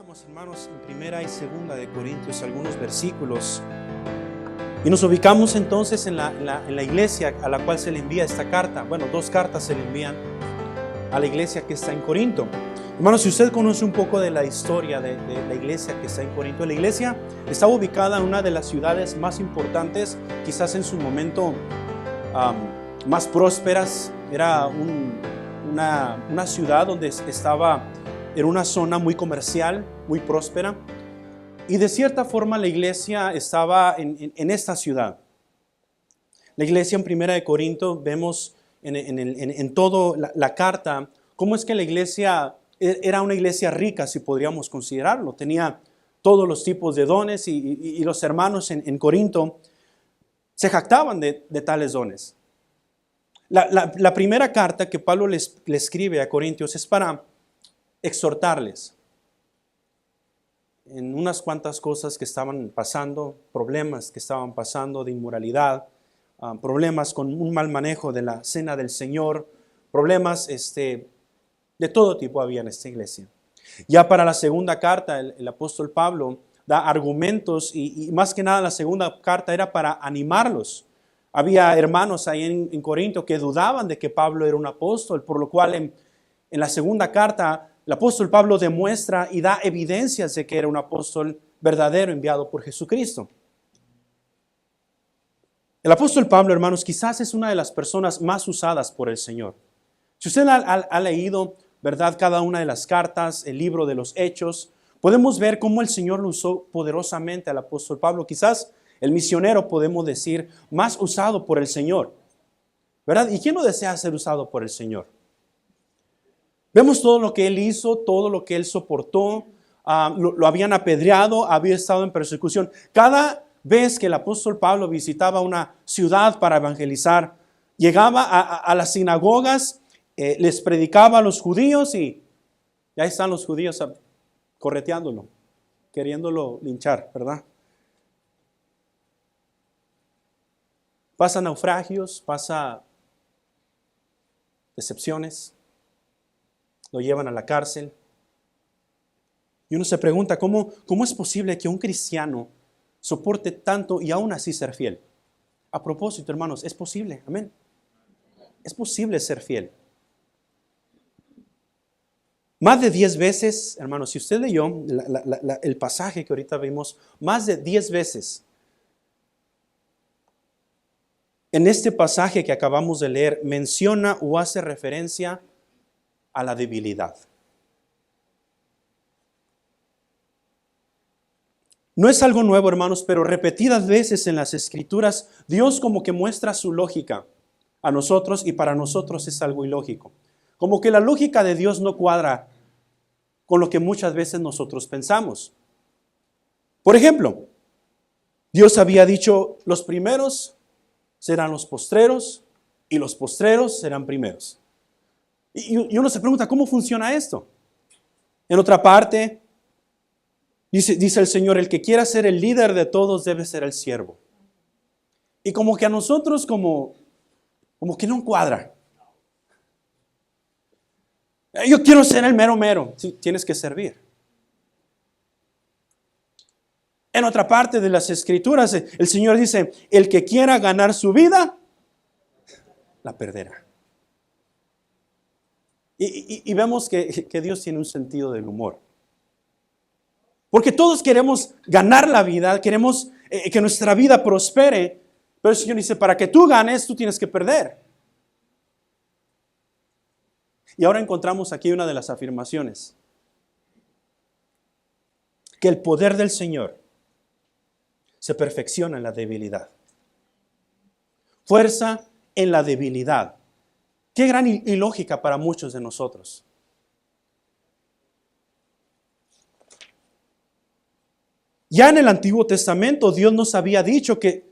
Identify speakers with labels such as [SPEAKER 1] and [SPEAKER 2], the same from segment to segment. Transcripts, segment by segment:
[SPEAKER 1] Leíamos, hermanos, en primera y segunda de Corintios algunos versículos y nos ubicamos entonces en la iglesia a la cual se le envía esta carta. Bueno, dos cartas se le envían a la iglesia que está en Corinto. Hermanos, si usted conoce un poco de la historia de la iglesia que está en Corinto, la iglesia está ubicada en una de las ciudades más importantes, quizás en su momento más prósperas. Era una ciudad donde estaba en una zona muy comercial, muy próspera. Y de cierta forma la iglesia estaba en esta ciudad. La iglesia en Primera de Corinto, vemos en toda la carta, cómo es que la iglesia era una iglesia rica, si podríamos considerarlo. Tenía todos los tipos de dones y los hermanos en Corinto se jactaban de tales dones. La primera carta que Pablo le escribe a Corintios es para exhortarles en unas cuantas cosas que estaban pasando, problemas que estaban pasando de inmoralidad, problemas con un mal manejo de la cena del Señor, problemas de todo tipo había en esta iglesia. Ya para la segunda carta, el apóstol Pablo da argumentos y más que nada la segunda carta era para animarlos. Había hermanos ahí en Corinto que dudaban de que Pablo era un apóstol, por lo cual en la segunda carta el apóstol Pablo demuestra y da evidencias de que era un apóstol verdadero enviado por Jesucristo. El apóstol Pablo, hermanos, quizás es una de las personas más usadas por el Señor. Si usted ha leído, ¿verdad?, cada una de las cartas, el libro de los Hechos, podemos ver cómo el Señor lo usó poderosamente al apóstol Pablo. Quizás el misionero, podemos decir, más usado por el Señor, ¿verdad? ¿Y quién no desea ser usado por el Señor? Vemos todo lo que él hizo, todo lo que él soportó, lo habían apedreado, había estado en persecución. Cada vez que el apóstol Pablo visitaba una ciudad para evangelizar, llegaba a las sinagogas, les predicaba a los judíos y ahí están los judíos correteándolo, queriéndolo linchar, ¿verdad? Pasa naufragios, pasa decepciones. Lo llevan a la cárcel. Y uno se pregunta, ¿cómo es posible que un cristiano soporte tanto y aún así ser fiel? A propósito, hermanos, es posible, amén. Es posible ser fiel. Más de 10 veces, hermanos, si usted leyó el pasaje que ahorita vimos, más de 10 veces, en este pasaje que acabamos de leer, menciona o hace referencia a la debilidad. No es algo nuevo, hermanos, pero repetidas veces en las Escrituras, Dios como que muestra su lógica a nosotros y para nosotros es algo ilógico. Como que la lógica de Dios no cuadra con lo que muchas veces nosotros pensamos. Por ejemplo, Dios había dicho, los primeros serán los postreros y los postreros serán primeros. Y uno se pregunta, ¿cómo funciona esto? En otra parte, dice el Señor, el que quiera ser el líder de todos debe ser el siervo. Y como que a nosotros como que no cuadra. Yo quiero ser el mero mero. Sí, tienes que servir. En otra parte de las Escrituras, el Señor dice, el que quiera ganar su vida, la perderá. Y vemos que Dios tiene un sentido del humor. Porque todos queremos ganar la vida, queremos que nuestra vida prospere, pero el Señor dice, para que tú ganes, tú tienes que perder. Y ahora encontramos aquí una de las afirmaciones. Que el poder del Señor se perfecciona en la debilidad. Fuerza en la debilidad. Qué gran ilógica para muchos de nosotros. Ya en el Antiguo Testamento Dios nos había dicho que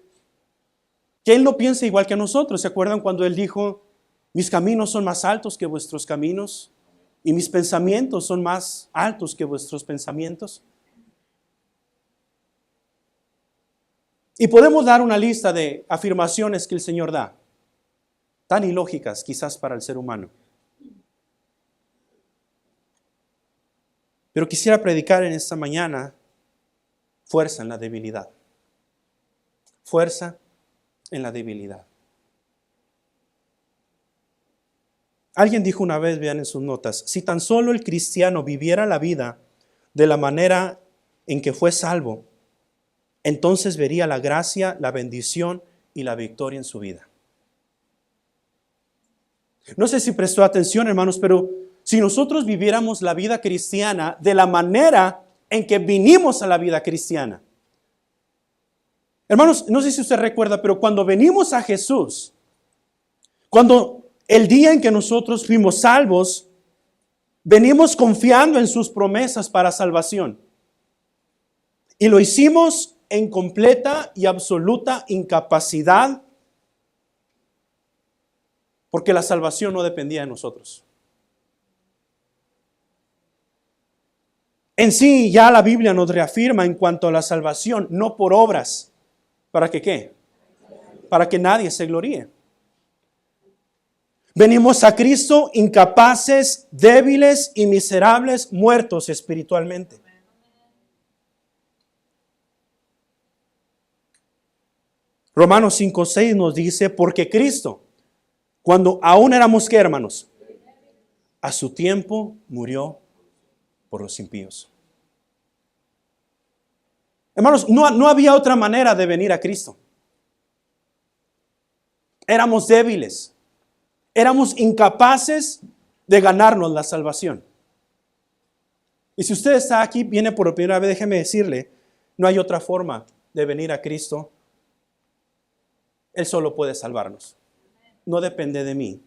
[SPEAKER 1] Él no piensa igual que nosotros. ¿Se acuerdan cuando Él dijo, mis caminos son más altos que vuestros caminos y mis pensamientos son más altos que vuestros pensamientos? Y podemos dar una lista de afirmaciones que el Señor da, tan ilógicas quizás para el ser humano. Pero quisiera predicar en esta mañana fuerza en la debilidad. Fuerza en la debilidad. Alguien dijo una vez, vean en sus notas, si tan solo el cristiano viviera la vida de la manera en que fue salvo, entonces vería la gracia, la bendición y la victoria en su vida. No sé si prestó atención, hermanos, pero si nosotros viviéramos la vida cristiana de la manera en que vinimos a la vida cristiana. Hermanos, no sé si usted recuerda, pero cuando venimos a Jesús, cuando el día en que nosotros fuimos salvos, venimos confiando en sus promesas para salvación. Y lo hicimos en completa y absoluta incapacidad, porque la salvación no dependía de nosotros. En sí, ya la Biblia nos reafirma en cuanto a la salvación, no por obras. ¿Para que qué? Para que nadie se gloríe. Venimos a Cristo incapaces, débiles y miserables, muertos espiritualmente. Romanos 5:6 nos dice, porque Cristo, cuando aún éramos, ¿qué, hermanos? A su tiempo murió por los impíos. Hermanos, no había otra manera de venir a Cristo. Éramos débiles. Éramos incapaces de ganarnos la salvación. Y si usted está aquí, viene por primera vez, déjeme decirle, no hay otra forma de venir a Cristo. Él solo puede salvarnos. No depende de mí.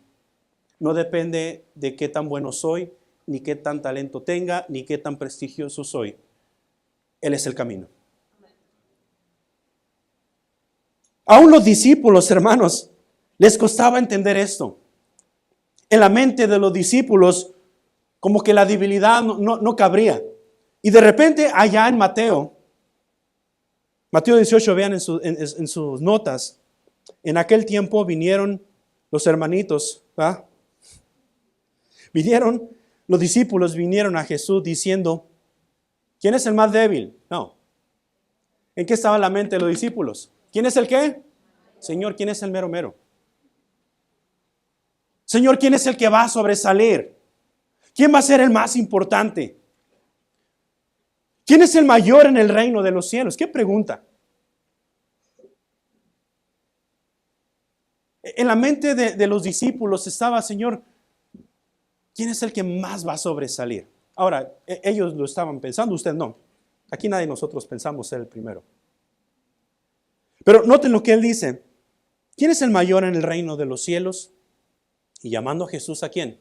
[SPEAKER 1] No depende de qué tan bueno soy, ni qué tan talento tenga, ni qué tan prestigioso soy. Él es el camino. Aún los discípulos, hermanos, les costaba entender esto. En la mente de los discípulos, como que la debilidad no cabría. Y de repente, allá en Mateo 18, vean en sus notas, en aquel tiempo vinieron los hermanitos, ¿va? Los discípulos vinieron a Jesús diciendo, ¿quién es el más débil? No. ¿En qué estaba la mente de los discípulos? ¿Quién es el qué? Señor, ¿quién es el mero mero? Señor, ¿quién es el que va a sobresalir? ¿Quién va a ser el más importante? ¿Quién es el mayor en el reino de los cielos? ¿Qué pregunta? En la mente de los discípulos estaba, Señor, ¿quién es el que más va a sobresalir? Ahora, ellos lo estaban pensando, usted no. Aquí nadie de nosotros pensamos ser el primero. Pero noten lo que él dice. ¿Quién es el mayor en el reino de los cielos? Y llamando a Jesús, ¿a quién?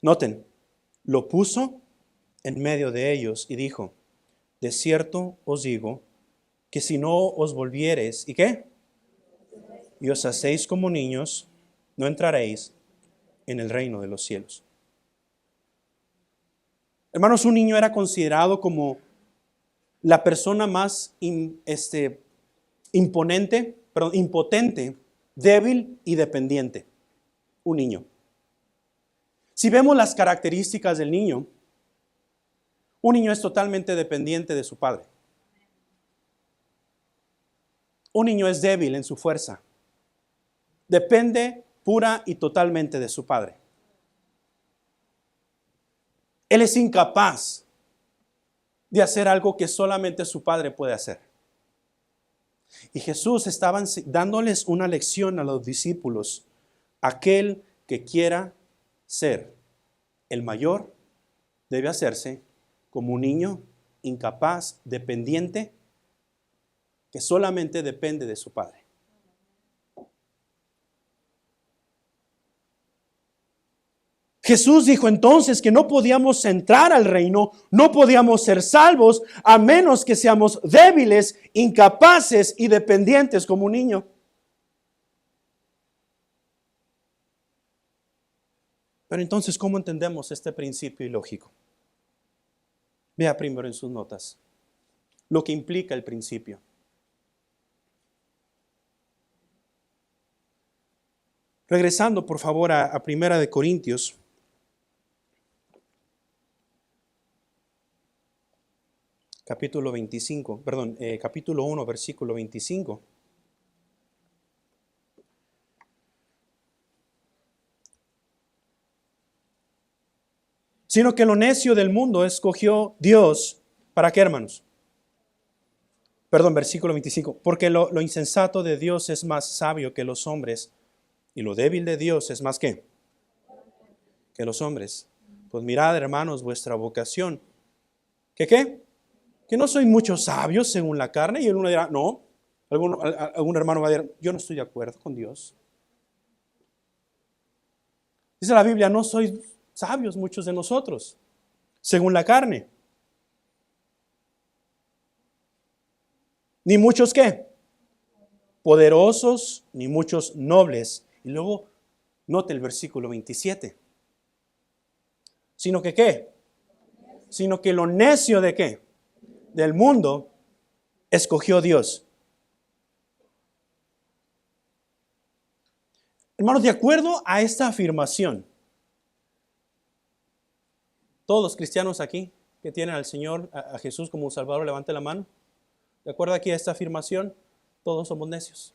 [SPEAKER 1] Noten, lo puso en medio de ellos y dijo, de cierto os digo que si no os volviereis, ¿y qué? Y os hacéis como niños, no entraréis en el reino de los cielos. Hermanos, un niño era considerado como la persona más impotente, débil y dependiente. Un niño. Si vemos las características del niño, un niño es totalmente dependiente de su padre. Un niño es débil en su fuerza. Depende pura y totalmente de su padre. Él es incapaz de hacer algo que solamente su padre puede hacer. Y Jesús estaba dándoles una lección a los discípulos. Aquel que quiera ser el mayor debe hacerse como un niño incapaz, dependiente, que solamente depende de su padre. Jesús dijo entonces que no podíamos entrar al reino, no podíamos ser salvos a menos que seamos débiles, incapaces y dependientes como un niño. Pero entonces, ¿cómo entendemos este principio ilógico? Vea primero en sus notas lo que implica el principio. Regresando, por favor, a Primera de Corintios. capítulo 25, perdón, capítulo 1, versículo 25. Sino que lo necio del mundo escogió Dios. ¿Para qué, hermanos? Perdón, versículo 25. Porque lo insensato de Dios es más sabio que los hombres, y lo débil de Dios es más ¿qué? Que los hombres. Pues mirad, hermanos, vuestra vocación. ¿Qué qué? Que no soy muchos sabios según la carne. Y uno dirá, no. Algún hermano va a decir, yo no estoy de acuerdo con Dios. Dice la Biblia, no sois sabios muchos de nosotros, según la carne. Ni muchos ¿qué? Poderosos, ni muchos nobles. Y luego, note el versículo 27. Sino que ¿qué? Sino que lo necio de ¿qué? Del mundo escogió Dios. Hermanos, de acuerdo a esta afirmación, todos los cristianos aquí que tienen al Señor, a Jesús como Salvador, levante la mano. De acuerdo aquí a esta afirmación, todos somos necios.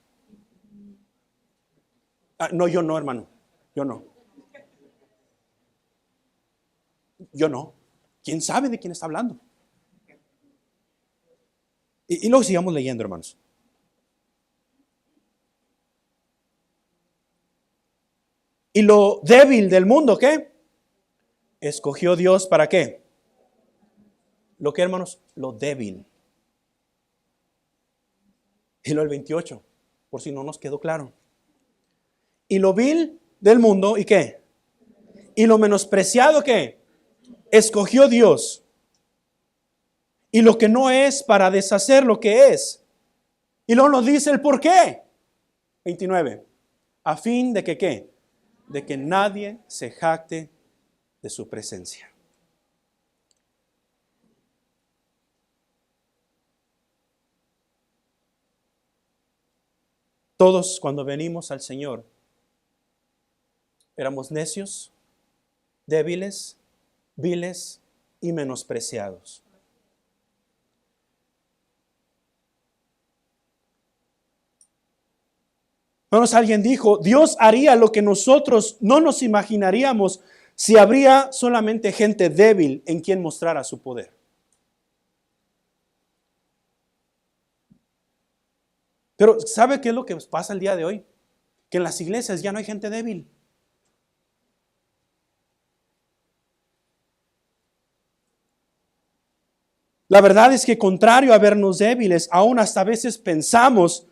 [SPEAKER 1] No, yo no, hermano. Yo no. Yo no. ¿Quién sabe de quién está hablando? Y luego sigamos leyendo, hermanos. Y lo débil del mundo, ¿qué? Escogió Dios ¿para qué? ¿Lo que, hermanos? Lo débil. Y luego el 28, por si no nos quedó claro. Y lo vil del mundo, ¿y qué? Y lo menospreciado, ¿qué? Escogió Dios. Y lo que no es para deshacer lo que es. Y luego nos dice el por qué. 29. A fin de que, ¿qué? De que nadie se jacte de su presencia. Todos cuando venimos al Señor éramos necios, débiles, viles y menospreciados. Hermanos, alguien dijo, Dios haría lo que nosotros no nos imaginaríamos si habría solamente gente débil en quien mostrara su poder. Pero ¿sabe qué es lo que pasa el día de hoy? Que en las iglesias ya no hay gente débil. La verdad es que contrario a vernos débiles, aún hasta a veces pensamos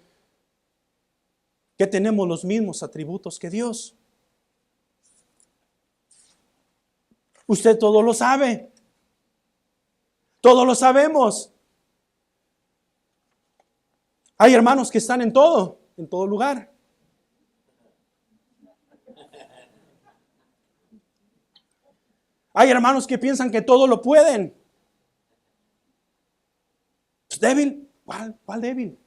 [SPEAKER 1] que tenemos los mismos atributos que Dios. Usted todo lo sabe. Todo lo sabemos. Hay hermanos que están en todo lugar. Hay hermanos que piensan que todo lo pueden. Pues débil. ¿Cuál débil?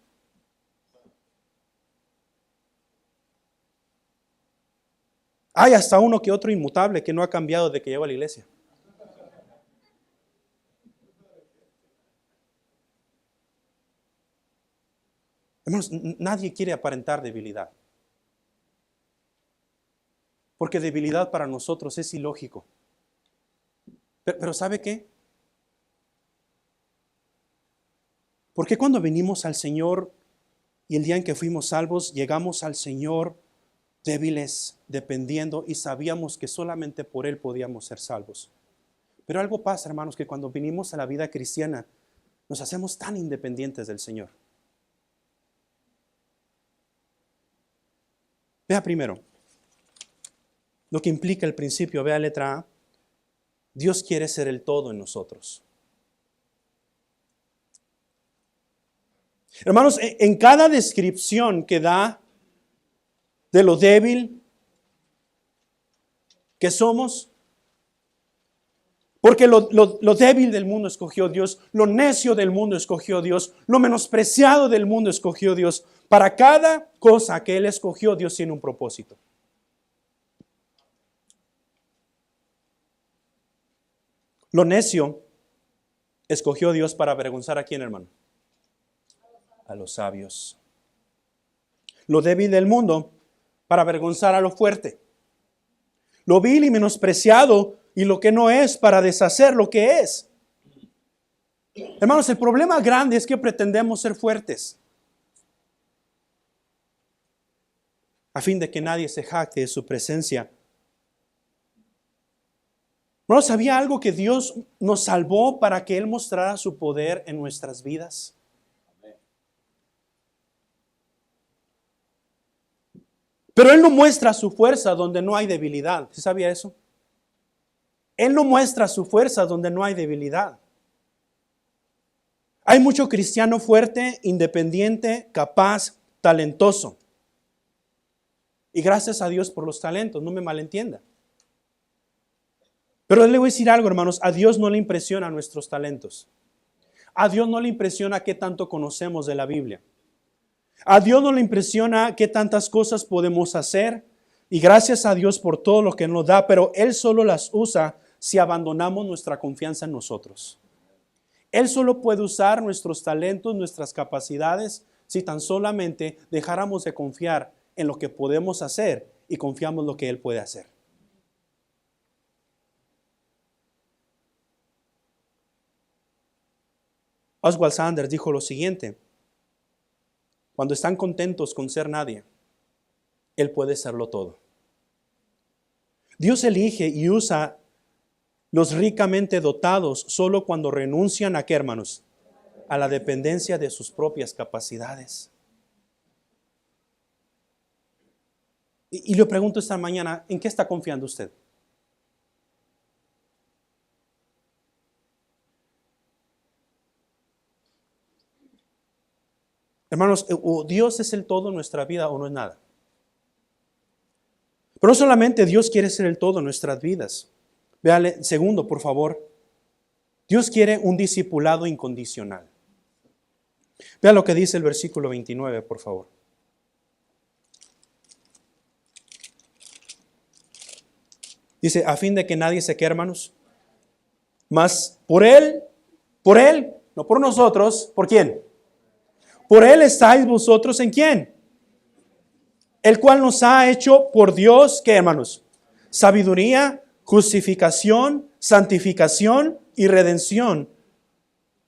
[SPEAKER 1] Hay hasta uno que otro inmutable que no ha cambiado de que llegó a la iglesia. Hermanos, nadie quiere aparentar debilidad. Porque debilidad para nosotros es ilógico. Pero ¿sabe qué? Porque cuando venimos al Señor y el día en que fuimos salvos, llegamos al Señor débiles, dependiendo y sabíamos que solamente por Él podíamos ser salvos. Pero algo pasa, hermanos, que cuando venimos a la vida cristiana, nos hacemos tan independientes del Señor. Vea primero lo que implica el principio. Vea letra A. Dios quiere ser el todo en nosotros. Hermanos, en cada descripción que da de lo débil que somos, porque lo débil del mundo escogió Dios, lo necio del mundo escogió Dios, lo menospreciado del mundo escogió Dios. Para cada cosa que Él escogió, Dios tiene un propósito. Lo necio escogió Dios para avergonzar a quién, hermano? A los sabios. Lo débil del mundo para avergonzar a lo fuerte. Lo vil y menospreciado y lo que no es para deshacer lo que es. Hermanos, el problema grande es que pretendemos ser fuertes a fin de que nadie se jacte de su presencia. Hermanos, ¿sabía algo que Dios nos salvó para que Él mostrara su poder en nuestras vidas? Pero Él no muestra su fuerza donde no hay debilidad. ¿Sí sabía eso? Él no muestra su fuerza donde no hay debilidad. Hay mucho cristiano fuerte, independiente, capaz, talentoso. Y gracias a Dios por los talentos, no me malentienda. Pero le voy a decir algo, hermanos, a Dios no le impresiona nuestros talentos. A Dios no le impresiona qué tanto conocemos de la Biblia. A Dios no le impresiona qué tantas cosas podemos hacer. Y gracias a Dios por todo lo que nos da, pero Él solo las usa si abandonamos nuestra confianza en nosotros. Él solo puede usar nuestros talentos, nuestras capacidades, si tan solamente dejáramos de confiar en lo que podemos hacer y confiamos en lo que Él puede hacer. Oswald Sanders dijo lo siguiente: cuando están contentos con ser nadie, Él puede serlo todo. Dios elige y usa los ricamente dotados solo cuando renuncian ¿a qué, hermanos? A la dependencia de sus propias capacidades. Y le pregunto esta mañana, ¿en qué está confiando usted? Hermanos, o Dios es el todo en nuestra vida o no es nada. Pero no solamente Dios quiere ser el todo en nuestras vidas. Véale, segundo, por favor. Dios quiere un discipulado incondicional. Vea lo que dice el versículo 29, por favor. Dice, a fin de que nadie se quede, hermanos. Mas por Él, no por nosotros, ¿por quién? Por Él estáis vosotros ¿en quién? El cual nos ha hecho por Dios, ¿qué, hermanos? Sabiduría, justificación, santificación y redención.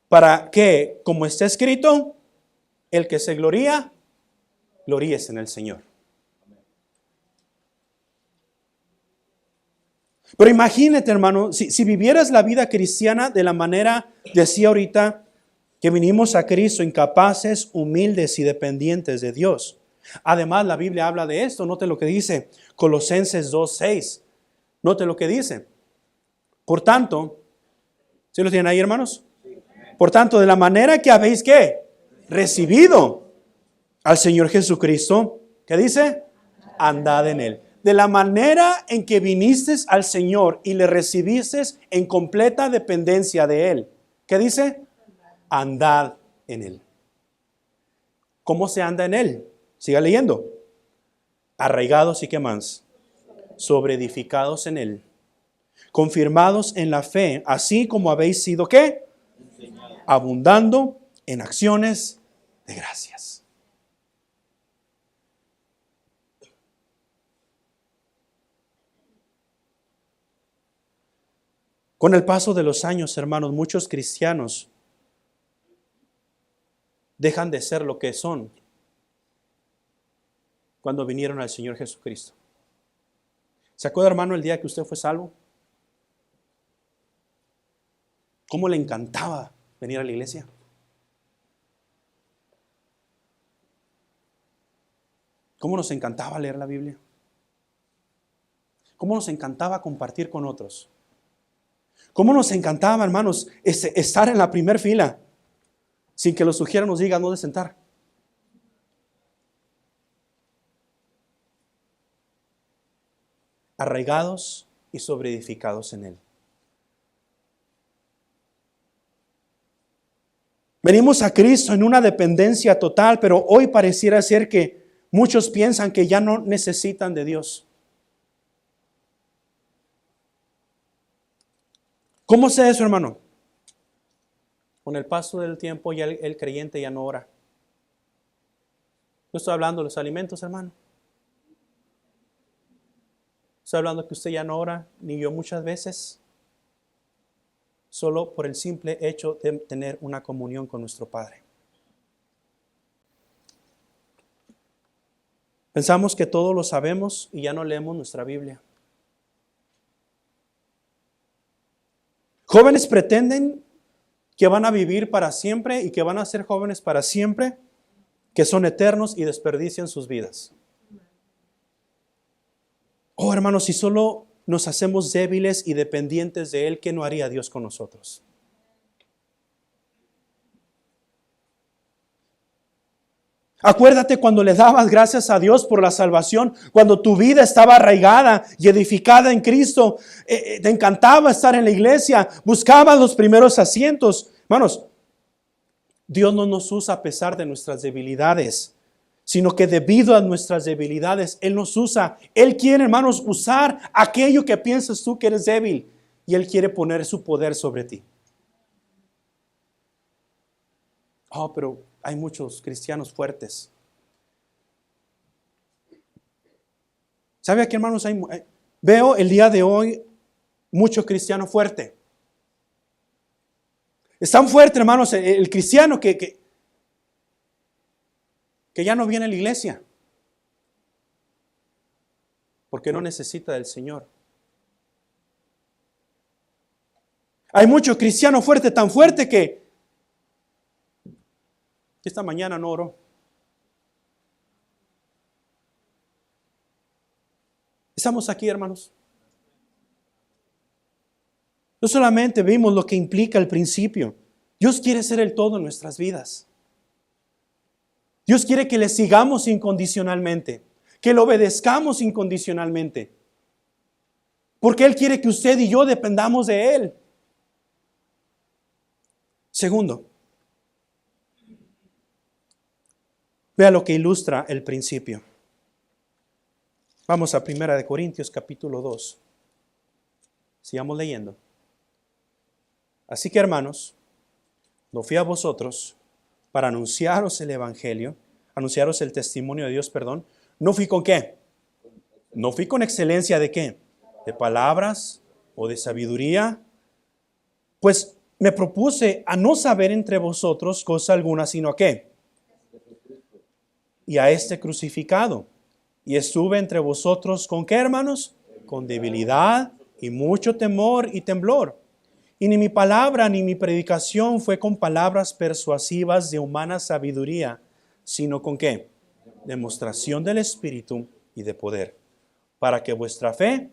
[SPEAKER 1] Para que, como está escrito, el que se gloría, gloríese en el Señor. Pero imagínate, hermano, si vivieras la vida cristiana de la manera, decía ahorita, que vinimos a Cristo incapaces, humildes y dependientes de Dios. Además, la Biblia habla de esto. Note lo que dice Colosenses 2:6. Note lo que dice. Por tanto, ¿sí lo tienen ahí, hermanos? Por tanto, de la manera que habéis, ¿qué? Recibido al Señor Jesucristo, ¿qué dice? Andad en Él. De la manera en que viniste al Señor y le recibiste en completa dependencia de Él. ¿Qué dice? Andad en Él. ¿Cómo se anda en Él? Siga leyendo. Arraigados y qué más, sobreedificados en Él, confirmados en la fe, así como habéis sido ¿qué? Abundando en acciones de gracias. Con el paso de los años, hermanos, muchos cristianos dejan de ser lo que son cuando vinieron al Señor Jesucristo. ¿Se acuerda, hermano, el día que usted fue salvo? ¿Cómo le encantaba venir a la iglesia? ¿Cómo nos encantaba leer la Biblia? ¿Cómo nos encantaba compartir con otros? ¿Cómo nos encantaba, hermanos, estar en la primera fila sin que los sugieran nos digan dónde sentar? Arraigados y sobreedificados en Él. Venimos a Cristo en una dependencia total, pero hoy pareciera ser que muchos piensan que ya no necesitan de Dios. ¿Cómo sé eso, hermano? Con el paso del tiempo ya el creyente ya no ora. No estoy hablando de los alimentos, hermano. Estoy hablando que usted ya no ora, ni yo muchas veces, solo por el simple hecho de tener una comunión con nuestro Padre. Pensamos que todo lo sabemos y ya no leemos nuestra Biblia. Jóvenes pretenden que van a vivir para siempre y que van a ser jóvenes para siempre, que son eternos y desperdician sus vidas. Oh, hermanos, si solo nos hacemos débiles y dependientes de Él, ¿qué no haría Dios con nosotros? Acuérdate cuando le dabas gracias a Dios por la salvación, cuando tu vida estaba arraigada y edificada en Cristo, te encantaba estar en la iglesia, buscabas los primeros asientos. Hermanos, Dios no nos usa a pesar de nuestras debilidades, sino que debido a nuestras debilidades, Él nos usa. Él quiere, hermanos, usar aquello que piensas tú que eres débil y Él quiere poner su poder sobre ti. Oh, pero hay muchos cristianos fuertes. ¿Sabe aquí, hermanos? Veo el día de hoy mucho cristiano fuerte. Es tan fuerte, hermanos, el cristiano que ya no viene a la iglesia. Porque no necesita del Señor. Hay mucho cristiano fuerte, tan fuerte que esta mañana no oró. Estamos aquí, hermanos. No solamente vimos lo que implica el principio. Dios quiere ser el todo en nuestras vidas. Dios quiere que le sigamos incondicionalmente, que le obedezcamos incondicionalmente. Porque Él quiere que usted y yo dependamos de Él. Segundo, vea lo que ilustra el principio. Vamos a 1 Corintios capítulo 2. Sigamos leyendo. Así que, hermanos, no fui a vosotros para anunciaros el evangelio, anunciaros el testimonio de Dios, perdón. ¿No fui con qué? ¿No fui con excelencia de qué? ¿De palabras o de sabiduría? Pues me propuse a no saber entre vosotros cosa alguna, sino a qué. Y a este crucificado. Y estuve entre vosotros ¿con qué, hermanos? Con debilidad y mucho temor y temblor. Y ni mi palabra ni mi predicación fue con palabras persuasivas de humana sabiduría, sino con ¿qué? Demostración del Espíritu y de poder, para que vuestra fe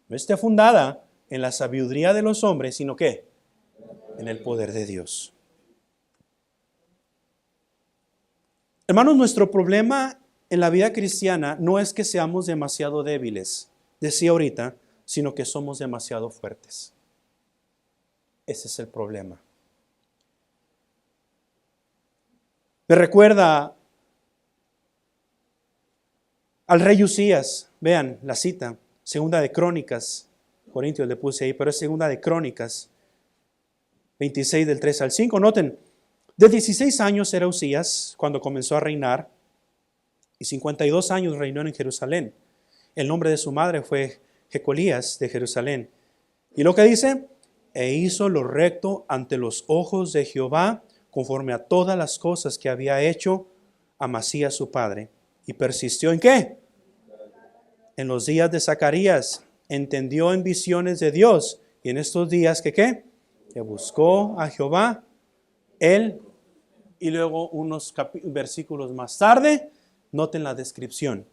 [SPEAKER 1] no esté fundada en la sabiduría de los hombres, sino ¿qué? En el poder de Dios. Hermanos, nuestro problema en la vida cristiana no es que seamos demasiado débiles, decía ahorita, sino que somos demasiado fuertes. Ese es el problema. Me recuerda al rey Usías. Vean la cita, segunda de Crónicas, Corintios le puse ahí, pero es segunda de Crónicas, 26 del 3 al 5. Noten, de 16 años era Usías cuando comenzó a reinar y 52 años reinó en Jerusalén. El nombre de su madre fue Jecolías de Jerusalén. Y lo que dice, e hizo lo recto ante los ojos de Jehová, conforme a todas las cosas que había hecho Amasías su padre. Y persistió ¿en qué? En los días de Zacarías, entendió en visiones de Dios. Y en estos días que ¿qué? Que buscó a Jehová, él, y luego unos versículos más tarde, noten la descripción.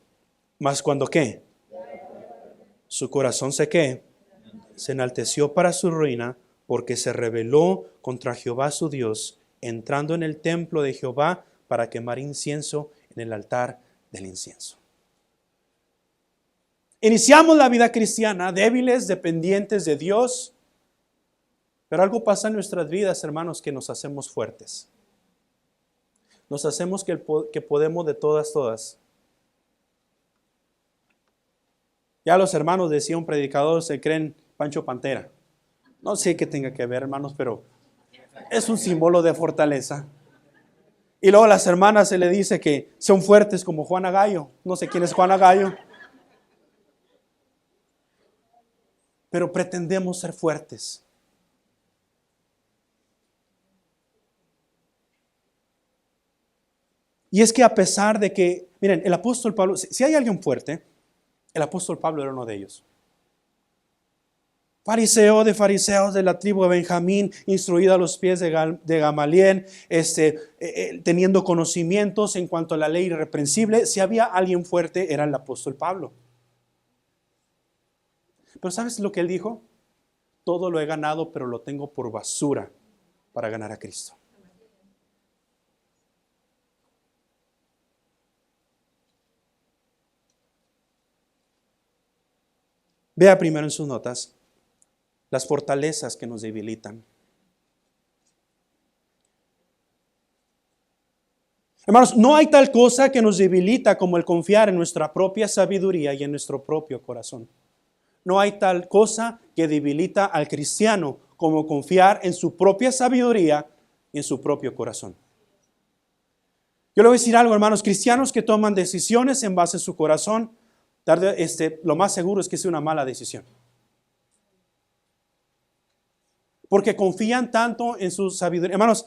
[SPEAKER 1] Mas cuando ¿qué? Su corazón se ¿qué? Se enalteció para su ruina, porque se rebeló contra Jehová su Dios, entrando en el templo de Jehová para quemar incienso en el altar del incienso. Iniciamos la vida cristiana débiles, dependientes de Dios, pero algo pasa en nuestras vidas, hermanos, que nos hacemos fuertes. Nos hacemos que podemos de todas. Ya los hermanos, decía un predicador, se creen Pancho Pantera. No sé qué tenga que ver, hermanos, pero Es un símbolo de fortaleza. Y luego a las hermanas se le dice que son fuertes como Juana Gallo. No sé quién es Juana Gallo. Pero pretendemos ser fuertes. Y es que a pesar de que, miren, el apóstol Pablo, si hay alguien fuerte, el apóstol Pablo era uno de ellos. Fariseo de fariseos de la tribu de Benjamín, instruido a los pies de Gamaliel, teniendo conocimientos en cuanto a la ley irreprensible. Si había alguien fuerte, era el apóstol Pablo. Pero ¿sabes lo que él dijo? Todo lo he ganado, pero lo tengo por basura para ganar a Cristo. Vea primero en sus notas las fortalezas que nos debilitan. Hermanos, no hay tal cosa que nos debilita como el confiar en nuestra propia sabiduría y en nuestro propio corazón. No hay tal cosa que debilita al cristiano como confiar en su propia sabiduría y en su propio corazón. Yo le voy a decir algo, hermanos, cristianos que toman decisiones en base a su corazón, lo más seguro es que sea una mala decisión. Porque confían tanto en su sabiduría. Hermanos,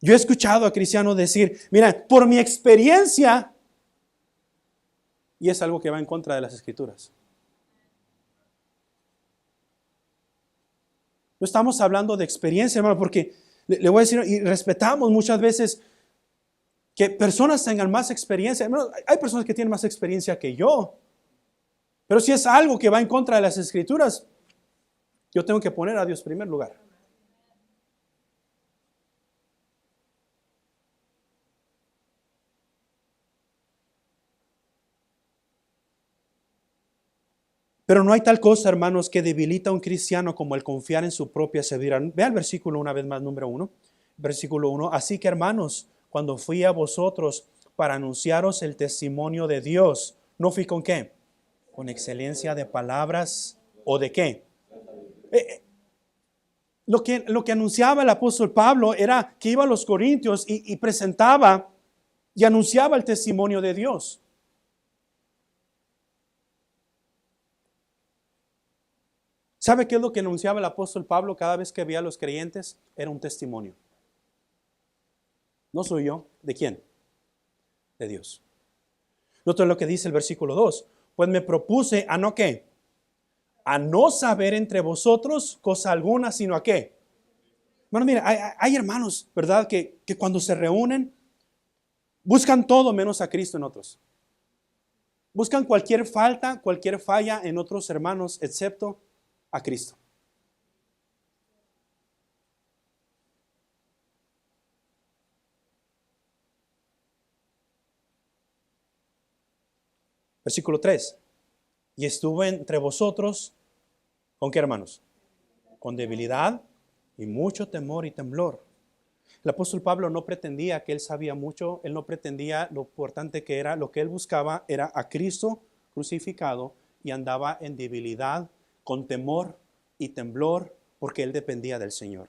[SPEAKER 1] yo he escuchado a cristianos decir, mira, por mi experiencia, y es algo que va en contra de las Escrituras. No estamos hablando de experiencia, hermano, porque le voy a decir, y respetamos muchas veces que personas tengan más experiencia. Hermano, hay personas que tienen más experiencia que yo. Pero si es algo que va en contra de las Escrituras, yo tengo que poner a Dios en primer lugar. Pero no hay tal cosa, hermanos, que debilita a un cristiano como el confiar en su propia sabiduría. Vea el versículo una vez más, número 1. Versículo 1. Así que, hermanos, cuando fui a vosotros para anunciaros el testimonio de Dios, ¿no fui con qué? Con excelencia de palabras o de qué. Lo que anunciaba el apóstol Pablo era que iba a los Corintios y presentaba y anunciaba el testimonio de Dios. ¿Sabe qué es lo que anunciaba el apóstol Pablo cada vez que veía a los creyentes? Era un testimonio. No soy yo. ¿De quién? De Dios. Noten lo que dice el versículo 2. Pues me propuse a no qué. A no saber entre vosotros cosa alguna, sino a qué. Bueno, mira, hay hermanos, ¿verdad? Que cuando se reúnen, buscan todo menos a Cristo en otros. Buscan cualquier falta, cualquier falla en otros hermanos, excepto a Cristo. Versículo 3. Y estuve entre vosotros, ¿con qué, hermanos? Con debilidad y mucho temor y temblor. El apóstol Pablo no pretendía que él sabía mucho, él no pretendía lo importante que era, lo que él buscaba era a Cristo crucificado y andaba en debilidad, con temor y temblor, porque él dependía del Señor.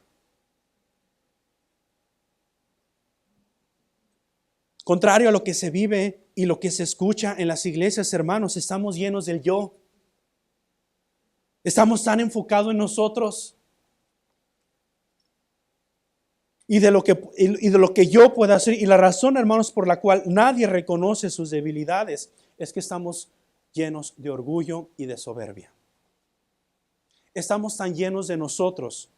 [SPEAKER 1] Contrario a lo que se vive y lo que se escucha en las iglesias, hermanos, estamos llenos del yo. Estamos tan enfocados en nosotros y de lo que yo pueda hacer. Y la razón, hermanos, por la cual nadie reconoce sus debilidades es que estamos llenos de orgullo y de soberbia. Estamos tan llenos de nosotros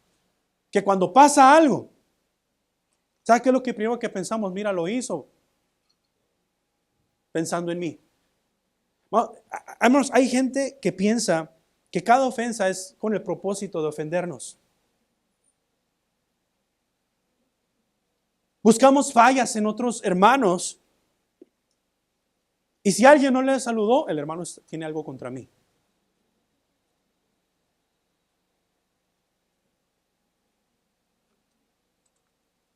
[SPEAKER 1] que cuando pasa algo, ¿sabe qué es lo que primero que pensamos? Mira, lo hizo pensando en mí. Bueno, hermanos, hay gente que piensa que cada ofensa es con el propósito de ofendernos. Buscamos fallas en otros hermanos y si alguien no le saludó, el hermano tiene algo contra mí.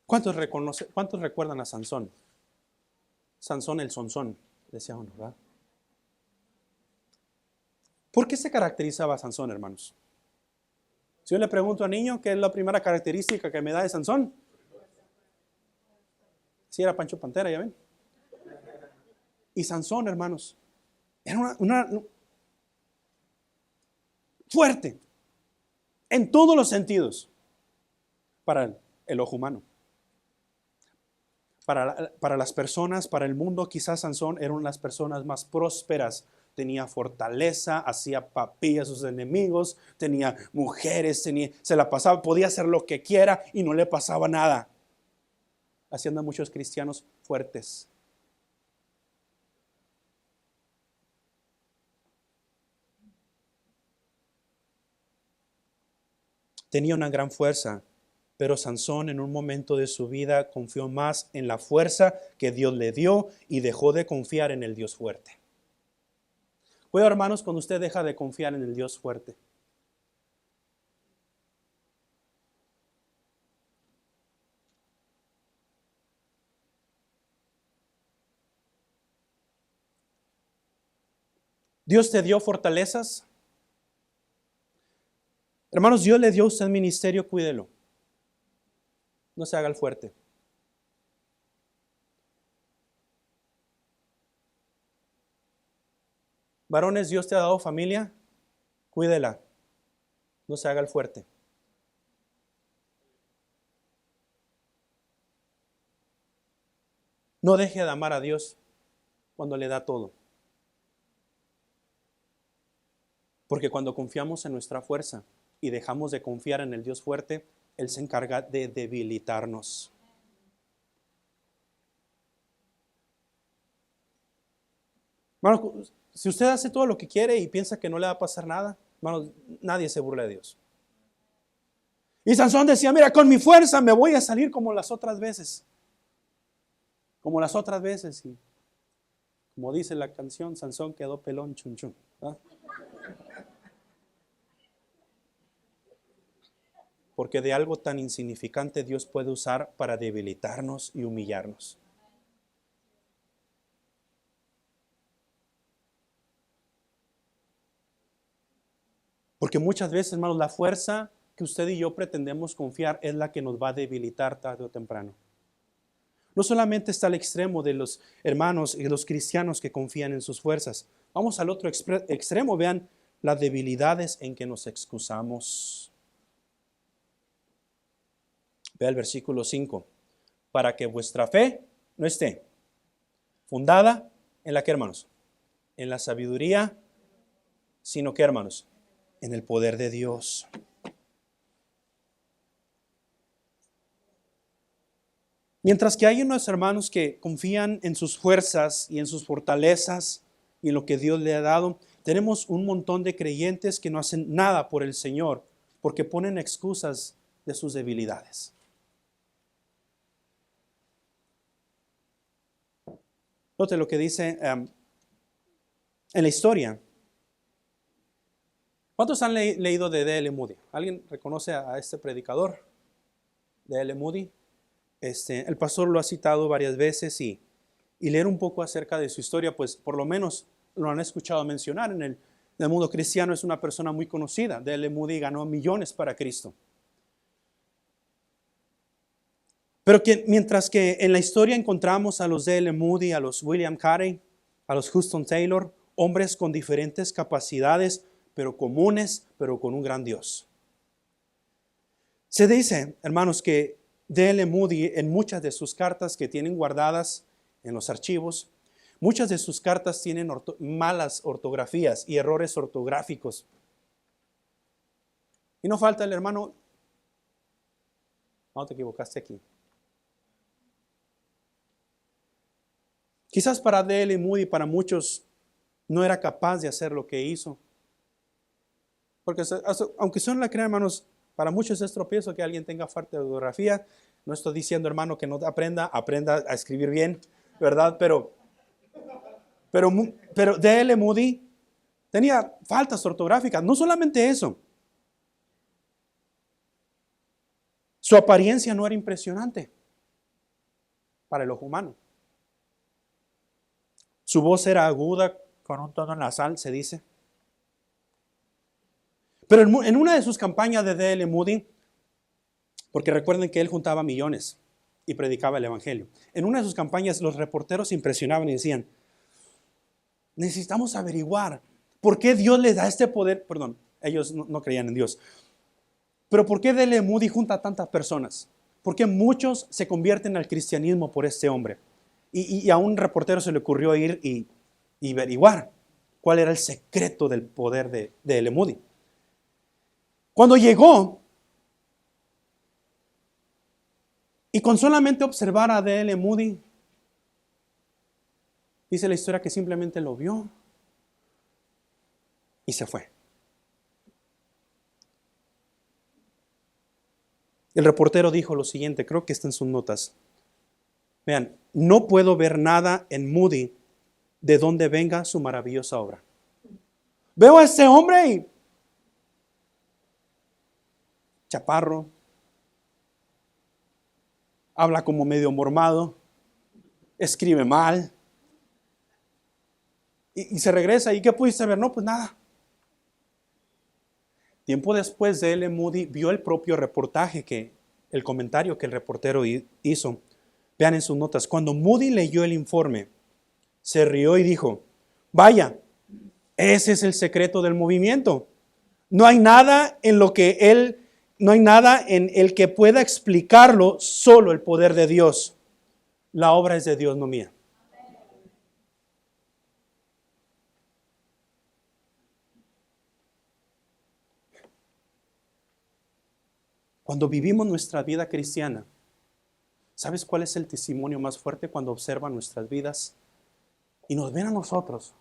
[SPEAKER 1] ¿Cuántos recuerdan a Sansón? Sansón el Sonsón, decía uno, ¿verdad? ¿Por qué se caracterizaba Sansón, hermanos? Si yo le pregunto a niño qué es la primera característica que me da de Sansón, si era Pancho Pantera, ya ven. Y Sansón, hermanos, era fuerte en todos los sentidos para el ojo humano. Para las personas, para el mundo, quizás Sansón era una de las personas más prósperas. Tenía fortaleza, hacía papilla a sus enemigos, tenía mujeres, se la pasaba, podía hacer lo que quiera y no le pasaba nada. Haciendo a muchos cristianos fuertes. Tenía una gran fuerza, pero Sansón en un momento de su vida confió más en la fuerza que Dios le dio y dejó de confiar en el Dios fuerte. Cuidado, hermanos, cuando usted deja de confiar en el Dios fuerte. Dios te dio fortalezas. Hermanos, Dios le dio a usted ministerio, cuídelo. No se haga el fuerte. Varones, Dios te ha dado familia, cuídela. No se haga el fuerte. No deje de amar a Dios cuando le da todo. Porque cuando confiamos en nuestra fuerza y dejamos de confiar en el Dios fuerte, Él se encarga de debilitarnos. Hermano, si usted hace todo lo que quiere y piensa que no le va a pasar nada, hermano, nadie se burla de Dios. Y Sansón decía, mira, con mi fuerza me voy a salir como las otras veces. Como las otras veces. Y como dice la canción, Sansón quedó pelón, chun chun. ¿Ah? Porque de algo tan insignificante Dios puede usar para debilitarnos y humillarnos. Porque muchas veces, hermanos, la fuerza que usted y yo pretendemos confiar es la que nos va a debilitar tarde o temprano. No solamente está el extremo de los hermanos y los cristianos que confían en sus fuerzas. Vamos al otro extremo, vean las debilidades en que nos excusamos. Vea el versículo 5. Para que vuestra fe no esté fundada en la que, hermanos, en la sabiduría, sino que, hermanos, en el poder de Dios. Mientras que hay unos hermanos que confían en sus fuerzas y en sus fortalezas y en lo que Dios le ha dado, tenemos un montón de creyentes que no hacen nada por el Señor porque ponen excusas de sus debilidades. Note lo que dice en la historia. ¿Cuántos han leído de D.L. Moody? ¿Alguien reconoce a este predicador? D.L. Moody. El pastor lo ha citado varias veces y leer un poco acerca de su historia, pues por lo menos lo han escuchado mencionar en el mundo cristiano. Es una persona muy conocida. D.L. Moody ganó millones para Cristo. Pero que mientras que en la historia encontramos a los D.L. Moody, a los William Carey, a los Huston Taylor, hombres con diferentes capacidades, pero comunes, pero con un gran Dios. Se dice, hermanos, que D.L. Moody en muchas de sus cartas que tienen guardadas en los archivos, muchas de sus cartas tienen malas ortografías y errores ortográficos. Y no falta el hermano, no te equivocaste aquí. Quizás para D.L. Moody, para muchos, no era capaz de hacer lo que hizo. Porque aunque son la crean, hermanos, para muchos es tropiezo que alguien tenga falta de ortografía. No estoy diciendo, hermano, que no aprenda a escribir bien, ¿verdad? Pero D.L. Moody tenía faltas ortográficas. No solamente eso. Su apariencia no era impresionante para el ojo humano. Su voz era aguda, con un tono nasal, se dice. Pero en una de sus campañas de D.L. Moody, porque recuerden que él juntaba millones y predicaba el evangelio. En una de sus campañas los reporteros se impresionaban y decían, necesitamos averiguar por qué Dios le da este poder. Perdón, ellos no creían en Dios. Pero ¿por qué D.L. Moody junta a tantas personas? ¿Por qué muchos se convierten al cristianismo por este hombre? Y a un reportero se le ocurrió ir y averiguar cuál era el secreto del poder de D.L. Moody. Cuando llegó, y con solamente observar a D.L. Moody, dice la historia que simplemente lo vio y se fue. El reportero dijo lo siguiente, creo que está en sus notas. Vean, no puedo ver nada en Moody de donde venga su maravillosa obra. Veo a este hombre y chaparro, habla como medio mormado, escribe mal, y se regresa. ¿Y qué pudiste ver? No, pues nada. Tiempo después de D.L. Moody vio el propio reportaje, el comentario que el reportero hizo. Vean en sus notas, cuando Moody leyó el informe, se rió y dijo, vaya, ese es el secreto del movimiento. No hay nada en el que pueda explicarlo, solo el poder de Dios. La obra es de Dios, no mía. Cuando vivimos nuestra vida cristiana, ¿sabes cuál es el testimonio más fuerte? Cuando observan nuestras vidas y nos ven a nosotros.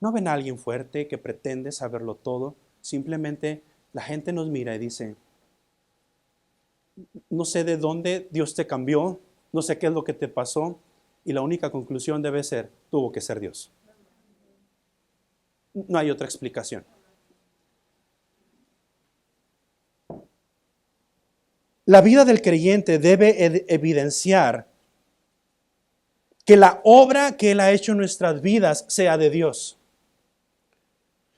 [SPEAKER 1] No ven a alguien fuerte que pretende saberlo todo. Simplemente la gente nos mira y dice, no sé de dónde Dios te cambió, no sé qué es lo que te pasó, y la única conclusión debe ser, tuvo que ser Dios. No hay otra explicación. La vida del creyente debe evidenciar que la obra que Él ha hecho en nuestras vidas sea de Dios.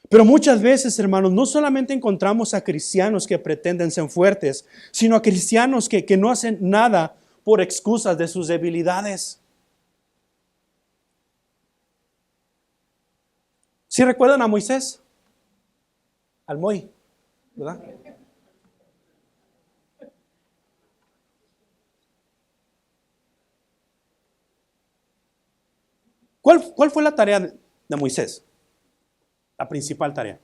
[SPEAKER 1] Pero muchas veces, hermanos, no solamente encontramos a cristianos que pretenden ser fuertes, sino a cristianos que no hacen nada por excusas de sus debilidades. ¿Sí recuerdan a Moisés? Al Moy, ¿verdad? ¿Cuál fue la tarea de Moisés? La principal tarea.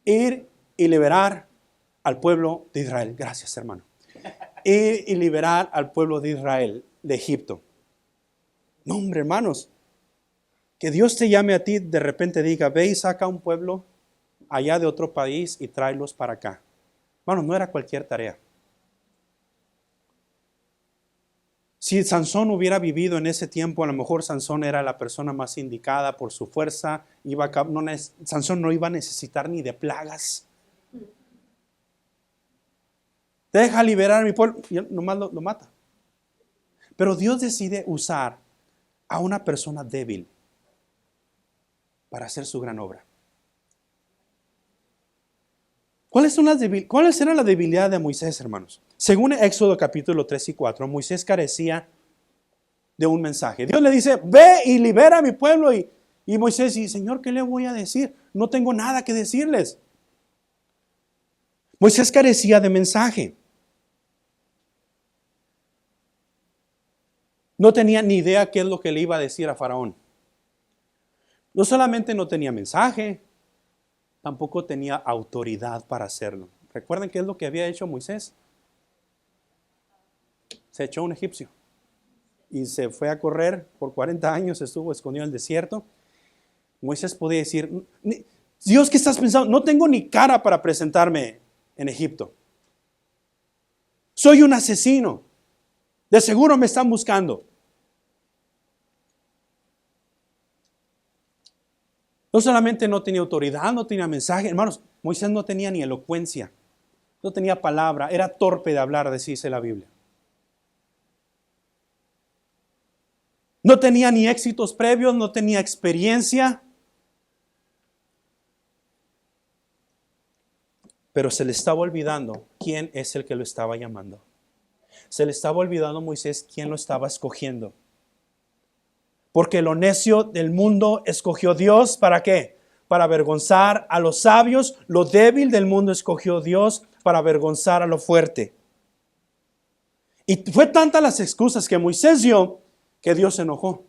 [SPEAKER 1] Ir y liberar al pueblo de Israel. Gracias, hermano. Ir y liberar al pueblo de Israel de Egipto. No, hombre, hermanos. Que Dios te llame a ti, de repente diga, ve y saca un pueblo allá de otro país y tráelos para acá. Hermanos, no era cualquier tarea. Si Sansón hubiera vivido en ese tiempo, a lo mejor Sansón era la persona más indicada por su fuerza. Sansón no iba a necesitar ni de plagas. Deja liberar a mi pueblo, y nomás lo mata. Pero Dios decide usar a una persona débil para hacer su gran obra. ¿Cuáles eran las debilidades de Moisés, hermanos? Según Éxodo capítulo 3 y 4, Moisés carecía de un mensaje. Dios le dice, ve y libera a mi pueblo. Y Moisés dice, Señor, ¿qué le voy a decir? No tengo nada que decirles. Moisés carecía de mensaje. No tenía ni idea qué es lo que le iba a decir a Faraón. No solamente no tenía mensaje, tampoco tenía autoridad para hacerlo. ¿Recuerdan qué es lo que había hecho Moisés? Se echó a un egipcio y se fue a correr por 40 años, estuvo escondido en el desierto. Moisés podía decir, Dios, ¿qué estás pensando? No tengo ni cara para presentarme en Egipto. Soy un asesino. De seguro me están buscando. No solamente no tenía autoridad, no tenía mensaje. Hermanos, Moisés no tenía ni elocuencia. No tenía palabra. Era torpe de hablar, dice la Biblia. No tenía ni éxitos previos, no tenía experiencia. Pero se le estaba olvidando quién es el que lo estaba llamando. Se le estaba olvidando a Moisés quién lo estaba escogiendo. Porque lo necio del mundo escogió Dios, ¿para qué? Para avergonzar a los sabios. Lo débil del mundo escogió Dios para avergonzar a lo fuerte. Y fue tantas las excusas que Moisés dio que Dios se enojó.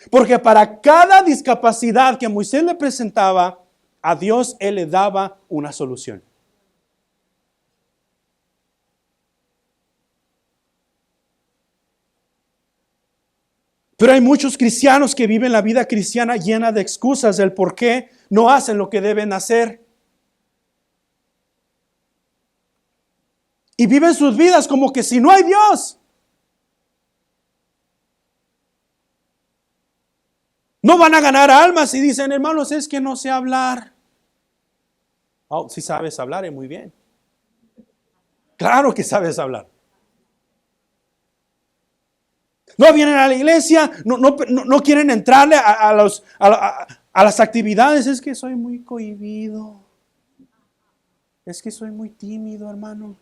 [SPEAKER 1] Porque para cada discapacidad que Moisés le presentaba, a Dios Él le daba una solución. Pero hay muchos cristianos que viven la vida cristiana llena de excusas del por qué no hacen lo que deben hacer. Y viven sus vidas como que si no hay Dios, no van a ganar almas. Y dicen, hermanos, es que no sé hablar. Oh, si sabes hablar, muy bien. Claro que sabes hablar. No vienen a la iglesia, no quieren entrarle a las actividades. Es que soy muy cohibido. Es que soy muy tímido, hermano.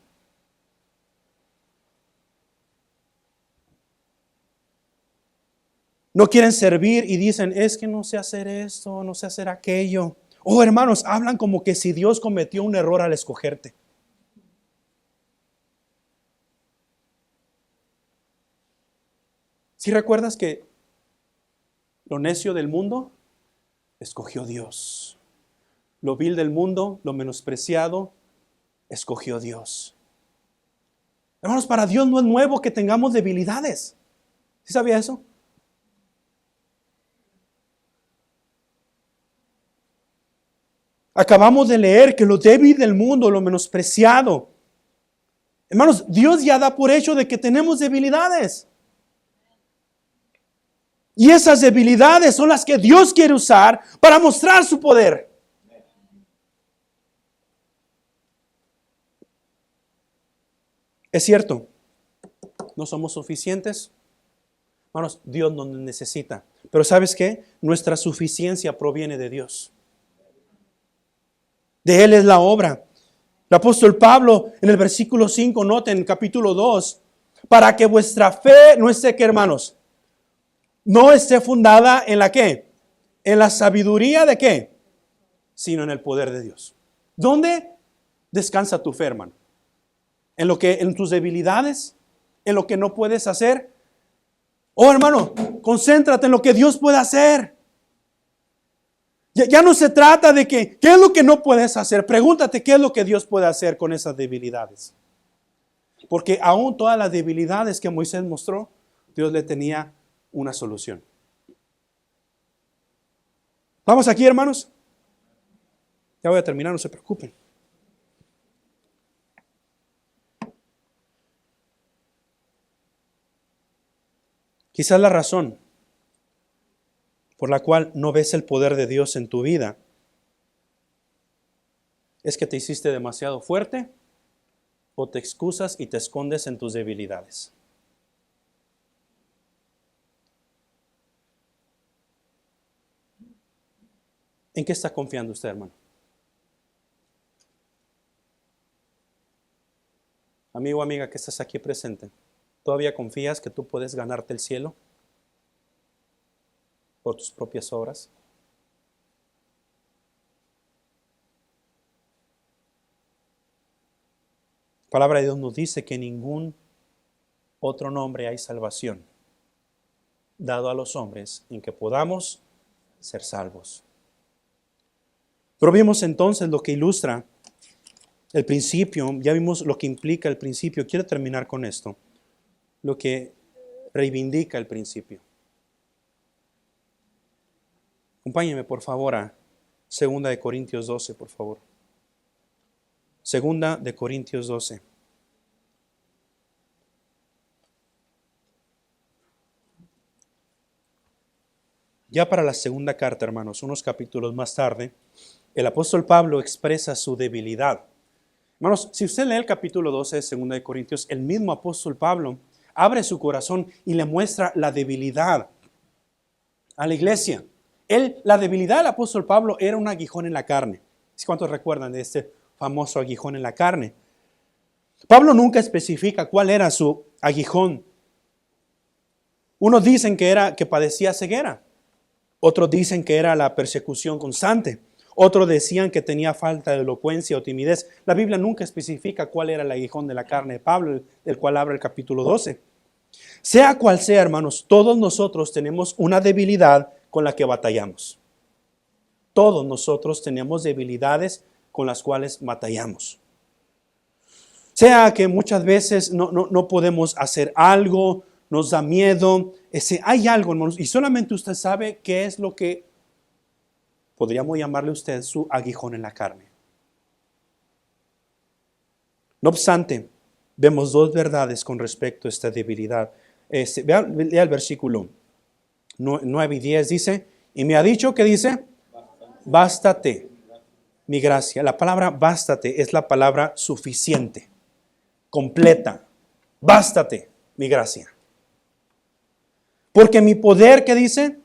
[SPEAKER 1] No quieren servir y dicen, es que no sé hacer esto, no sé hacer aquello. Oh, hermanos, hablan como que si Dios cometió un error al escogerte. Si recuerdas que lo necio del mundo escogió Dios. Lo vil del mundo, lo menospreciado, escogió Dios. Hermanos, para Dios no es nuevo que tengamos debilidades. ¿Sí sabía eso? Acabamos de leer que lo débil del mundo, lo menospreciado. Hermanos, Dios ya da por hecho de que tenemos debilidades. Y esas debilidades son las que Dios quiere usar para mostrar su poder. Es cierto, no somos suficientes. Hermanos, Dios nos necesita. Pero ¿sabes qué? Nuestra suficiencia proviene de Dios. De Él es la obra. El apóstol Pablo en el versículo 5, noten, en capítulo 2, para que vuestra fe no esté, ¿qué, hermanos? No esté fundada en la ¿qué? En la sabiduría de ¿qué? Sino en el poder de Dios. ¿Dónde descansa tu fe, hermano? ¿En tus debilidades? ¿En lo que no puedes hacer? Oh, hermano, concéntrate en lo que Dios puede hacer. Ya no se trata de qué es lo que no puedes hacer. Pregúntate qué es lo que Dios puede hacer con esas debilidades. Porque aún todas las debilidades que Moisés mostró, Dios le tenía una solución. ¿Vamos aquí, hermanos? Ya voy a terminar, no se preocupen. Quizás la razón por la cual no ves el poder de Dios en tu vida es que te hiciste demasiado fuerte o te excusas y te escondes en tus debilidades. ¿En qué está confiando usted, hermano? Amigo o amiga que estás aquí presente, ¿todavía confías que tú puedes ganarte el cielo por tus propias obras? La palabra de Dios nos dice que en ningún otro nombre hay salvación dado a los hombres en que podamos ser salvos. Pero vimos entonces lo que ilustra el principio, ya vimos lo que implica el principio. Quiero terminar con esto, lo que reivindica el principio. Acompáñenme por favor a 2 de Corintios 12, por favor. 2 de Corintios 12. Ya para la segunda carta, hermanos, unos capítulos más tarde, el apóstol Pablo expresa su debilidad. Hermanos, si usted lee el capítulo 12 de 2 de Corintios, el mismo apóstol Pablo abre su corazón y le muestra la debilidad a la iglesia. La debilidad del apóstol Pablo era un aguijón en la carne. ¿Cuántos recuerdan de este famoso aguijón en la carne? Pablo nunca especifica cuál era su aguijón. Unos dicen que padecía ceguera. Otros dicen que era la persecución constante. Otros decían que tenía falta de elocuencia o timidez. La Biblia nunca especifica cuál era el aguijón de la carne de Pablo, del cual habla el capítulo 12. Sea cual sea, hermanos, todos nosotros tenemos una debilidad con la que batallamos. Todos nosotros tenemos debilidades con las cuales batallamos. Sea que muchas veces no podemos hacer algo, nos da miedo. Hay algo, hermanos, y solamente usted sabe qué es lo que podríamos llamarle usted su aguijón en la carne. No obstante, vemos dos verdades con respecto a esta debilidad. Lea el versículo 9 y 10, dice, y me ha dicho, ¿qué dice? Bástate mi gracia. La palabra bástate es la palabra suficiente, completa. Bástate mi gracia. Porque mi poder, ¿qué dice?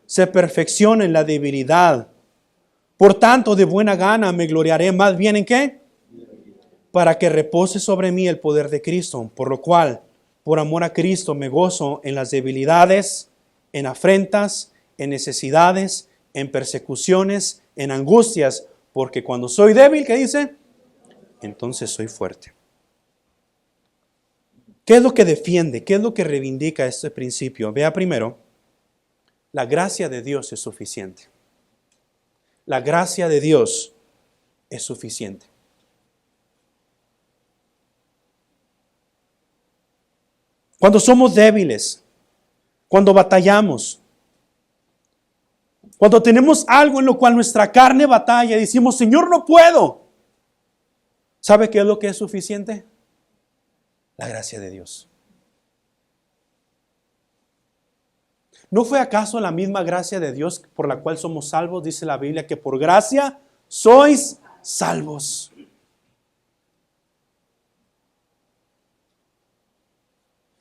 [SPEAKER 1] Se perfecciona en la debilidad. Por tanto, de buena gana me gloriaré más bien ¿en qué? Para que repose sobre mí el poder de Cristo. Por lo cual, por amor a Cristo, me gozo en las debilidades, en afrentas, en necesidades, en persecuciones, en angustias. Porque cuando soy débil, ¿qué dice? Entonces soy fuerte. ¿Qué es lo que defiende? ¿Qué es lo que reivindica este principio? Vea primero, la gracia de Dios es suficiente. La gracia de Dios es suficiente. Cuando somos débiles, cuando batallamos, cuando tenemos algo en lo cual nuestra carne batalla y decimos, Señor, no puedo. ¿Sabe qué es lo que es suficiente? La gracia de Dios. ¿No fue acaso la misma gracia de Dios por la cual somos salvos? Dice la Biblia que por gracia sois salvos.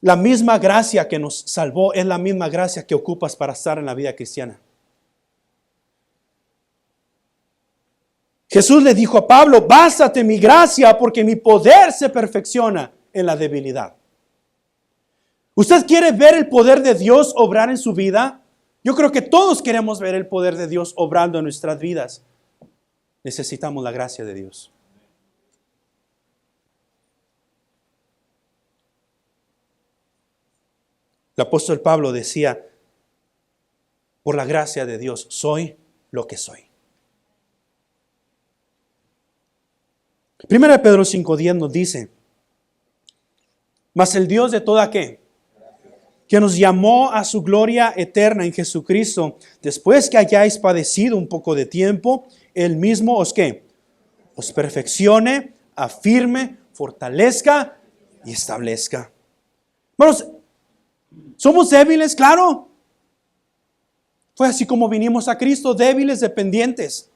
[SPEAKER 1] La misma gracia que nos salvó es la misma gracia que ocupas para estar en la vida cristiana. Jesús le dijo a Pablo, bástate mi gracia porque mi poder se perfecciona en la debilidad. ¿Usted quiere ver el poder de Dios obrar en su vida? Yo creo que todos queremos ver el poder de Dios obrando en nuestras vidas. Necesitamos la gracia de Dios. El apóstol Pablo decía, por la gracia de Dios soy lo que soy. 1 Pedro 5:10 nos dice, mas el Dios de toda ¿qué? Que nos llamó a su gloria eterna en Jesucristo, después que hayáis padecido un poco de tiempo, Él mismo os ¿qué? Os perfeccione, afirme, fortalezca y establezca. Hermanos, ¿somos débiles? Claro. Fue así como vinimos a Cristo, débiles, dependientes.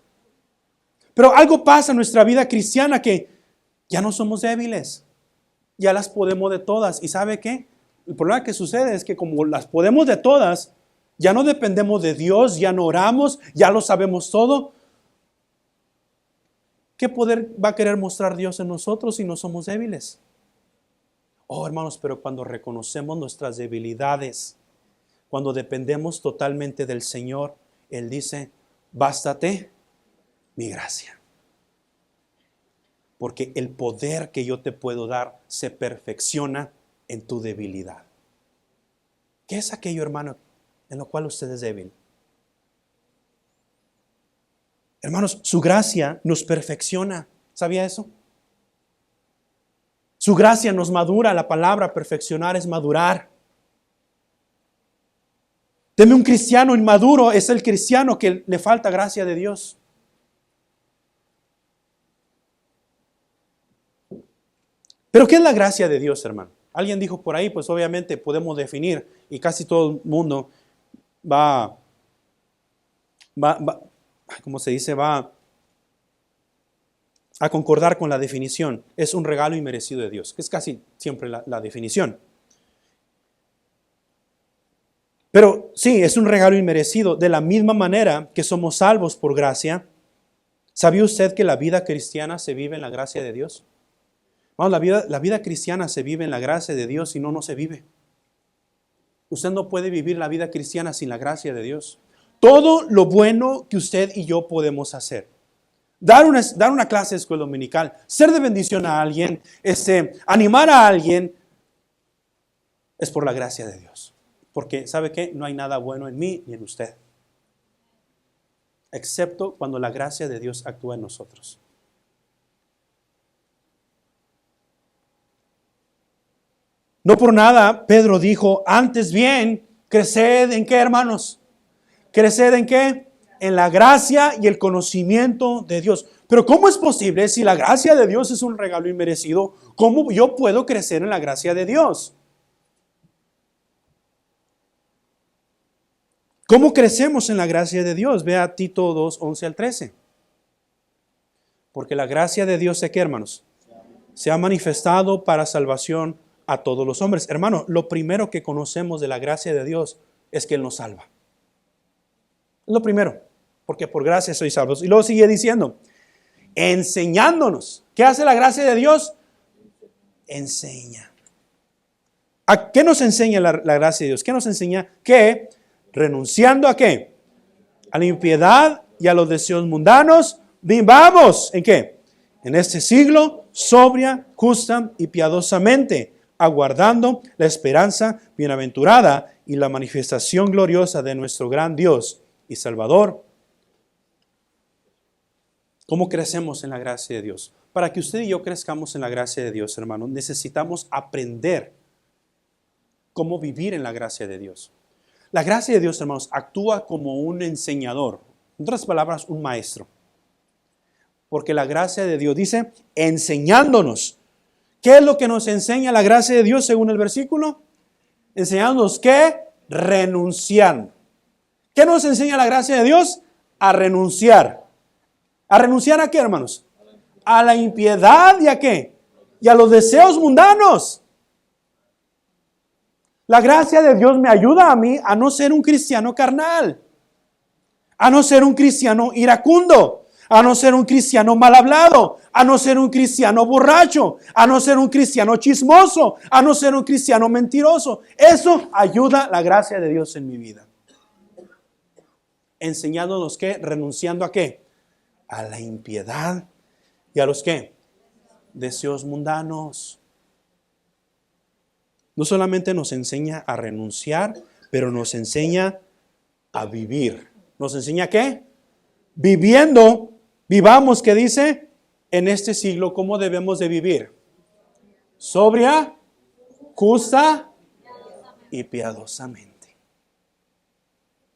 [SPEAKER 1] Pero algo pasa en nuestra vida cristiana que ya no somos débiles. Ya las podemos de todas. ¿Y sabe qué? El problema que sucede es que como las podemos de todas, ya no dependemos de Dios, ya no oramos, ya lo sabemos todo. ¿Qué poder va a querer mostrar Dios en nosotros si no somos débiles? Oh, hermanos, pero cuando reconocemos nuestras debilidades, cuando dependemos totalmente del Señor, Él dice, bástate mi gracia. Porque el poder que yo te puedo dar se perfecciona en tu debilidad. ¿Qué es aquello, hermano, en lo cual usted es débil? Hermanos, su gracia nos perfecciona. ¿Sabía eso? Su gracia nos madura. La palabra perfeccionar es madurar. Deme un cristiano inmaduro, es el cristiano que le falta gracia de Dios. Pero ¿qué es la gracia de Dios, hermano? Alguien dijo por ahí, pues obviamente podemos definir y casi todo el mundo ¿cómo se dice? Va a concordar con la definición. Es un regalo inmerecido de Dios, que es casi siempre la definición. Pero sí, es un regalo inmerecido. De la misma manera que somos salvos por gracia, ¿Sabía usted que la vida cristiana se vive en la gracia de Dios? Vamos, la vida cristiana se vive en la gracia de Dios, si no, no se vive. Usted no puede vivir la vida cristiana sin la gracia de Dios. Todo lo bueno que usted y yo podemos hacer. Dar una clase de escuela dominical, ser de bendición a alguien, animar a alguien, es por la gracia de Dios. Porque, ¿sabe qué? No hay nada bueno en mí ni en usted. Excepto cuando la gracia de Dios actúa en nosotros. No por nada, Pedro dijo, antes bien, creced ¿en qué, hermanos? ¿Creced en qué? En la gracia y el conocimiento de Dios. Pero ¿cómo es posible si la gracia de Dios es un regalo inmerecido? ¿Cómo yo puedo crecer en la gracia de Dios? ¿Cómo crecemos en la gracia de Dios? Vea Tito 2, 11 al 13. Porque la gracia de Dios, ¿de qué, hermanos? Se ha manifestado para salvación a todos los hombres. Hermano, lo primero que conocemos de la gracia de Dios es que Él nos salva. Lo primero, porque por gracia sois salvos. Y luego sigue diciendo, enseñándonos. ¿Qué hace la gracia de Dios? Enseña. ¿A qué nos enseña la gracia de Dios? ¿Qué nos enseña? Que renunciando a qué? A la impiedad y a los deseos mundanos, vivamos, ¿en qué? En este siglo, sobria, justa y piadosamente, aguardando la esperanza bienaventurada y la manifestación gloriosa de nuestro gran Dios y Salvador. ¿Cómo crecemos en la gracia de Dios? Para que usted y yo crezcamos en la gracia de Dios, hermanos, necesitamos aprender cómo vivir en la gracia de Dios. La gracia de Dios, hermanos, actúa como un enseñador. En otras palabras, un maestro. Porque la gracia de Dios dice, enseñándonos. ¿Qué es lo que nos enseña la gracia de Dios según el versículo? Enseñándonos que renunciar. ¿Qué nos enseña la gracia de Dios? A renunciar. ¿A renunciar a qué, hermanos? A la impiedad y a qué? Y a los deseos mundanos. La gracia de Dios me ayuda a mí a no ser un cristiano carnal, a no ser un cristiano iracundo, a no ser un cristiano mal hablado, a no ser un cristiano borracho, a no ser un cristiano chismoso, a no ser un cristiano mentiroso. Eso ayuda la gracia de Dios en mi vida. Enseñándonos que, renunciando a qué? A la impiedad y a los qué? Deseos mundanos. No solamente nos enseña a renunciar, pero nos enseña a vivir. ¿Nos enseña qué? Viviendo, vivamos, ¿qué dice? En este siglo, ¿cómo debemos de vivir? Sobria, justa y piadosamente.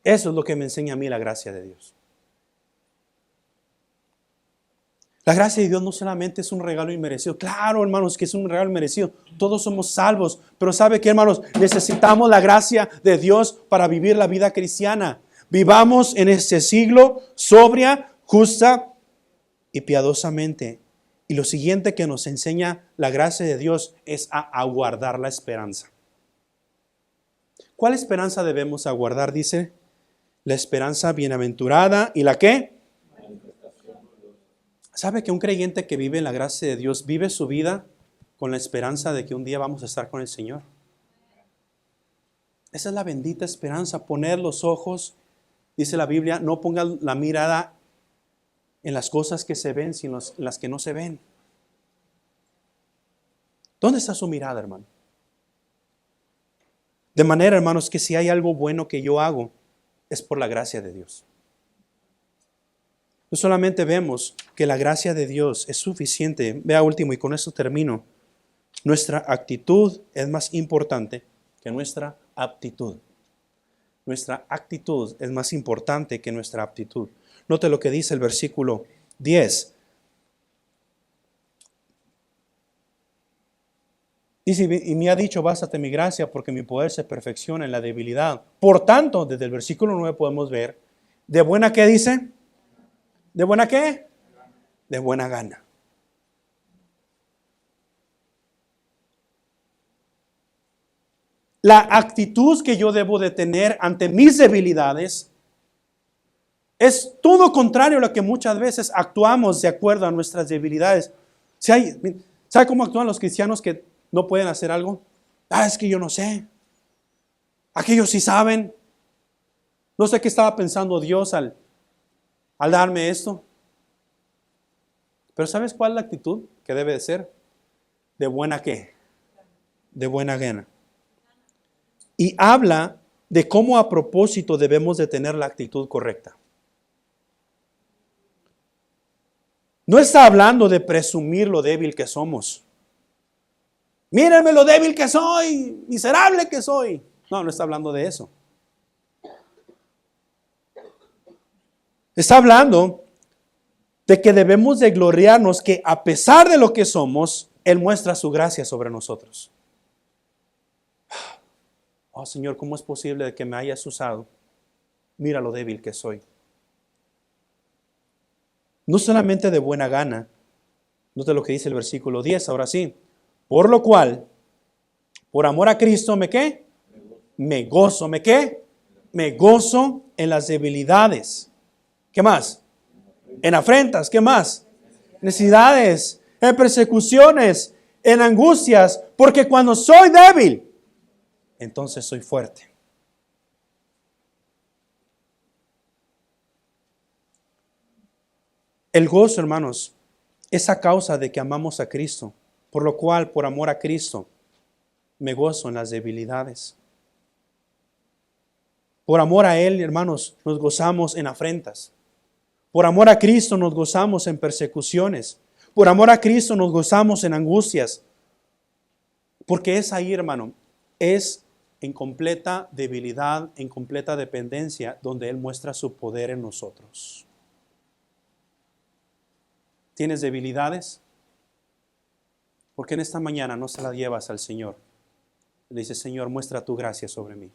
[SPEAKER 1] Eso es lo que me enseña a mí la gracia de Dios. La gracia de Dios no solamente es un regalo inmerecido. Claro, hermanos, que es un regalo inmerecido. Todos somos salvos. Pero ¿sabe qué, hermanos? Necesitamos la gracia de Dios para vivir la vida cristiana. Vivamos en este siglo sobria, justa y piadosamente. Y lo siguiente que nos enseña la gracia de Dios es a aguardar la esperanza. ¿Cuál esperanza debemos aguardar? Dice, la esperanza bienaventurada. ¿Y la qué? ¿Sabe que un creyente que vive en la gracia de Dios vive su vida con la esperanza de que un día vamos a estar con el Señor? Esa es la bendita esperanza, poner los ojos, dice la Biblia, no ponga la mirada en las cosas que se ven, sino en las que no se ven. ¿Dónde está su mirada, hermano? De manera, hermanos, que si hay algo bueno que yo hago, es por la gracia de Dios. No solamente vemos que la gracia de Dios es suficiente. Vea último y con esto termino. Nuestra actitud es más importante que nuestra aptitud. Nuestra actitud es más importante que nuestra aptitud. Note lo que dice el versículo 10. Dice, y me ha dicho, bástate mi gracia porque mi poder se perfecciona en la debilidad. Por tanto, desde el versículo 9 podemos ver, ¿de buena qué dice? ¿De buena qué? De buena gana. La actitud que yo debo de tener ante mis debilidades Es todo contrario a lo que muchas veces actuamos de acuerdo a nuestras debilidades. ¿Sabe cómo actúan los cristianos que no pueden hacer algo? Es que yo no sé. Aquellos sí saben. No sé qué estaba pensando Dios al darme esto. Pero ¿sabes cuál es la actitud que debe de ser? ¿De buena qué? De buena gana. Y habla de cómo a propósito debemos de tener la actitud correcta. No está hablando de presumir lo débil que somos. Mírenme lo débil que soy, miserable que soy. No está hablando de eso. Está hablando de que debemos de gloriarnos que a pesar de lo que somos, Él muestra su gracia sobre nosotros. Oh Señor, ¿cómo es posible que me hayas usado? Mira lo débil que soy. No solamente de buena gana. Nota lo que dice el versículo 10, ahora sí. Por lo cual, por amor a Cristo, ¿me qué? Me gozo, ¿me qué? Me gozo en las debilidades. ¿Qué más? En afrentas, ¿qué más? Necesidades, en persecuciones, en angustias, porque cuando soy débil, entonces soy fuerte. El gozo, hermanos, es a causa de que amamos a Cristo, por lo cual, por amor a Cristo, me gozo en las debilidades. Por amor a Él, hermanos, nos gozamos en afrentas. Por amor a Cristo nos gozamos en persecuciones. Por amor a Cristo nos gozamos en angustias. Porque es ahí, hermano, es en completa debilidad, en completa dependencia, donde Él muestra su poder en nosotros. ¿Tienes debilidades? ¿Por qué en esta mañana no se las llevas al Señor? Le dices, Señor, muestra tu gracia sobre mí.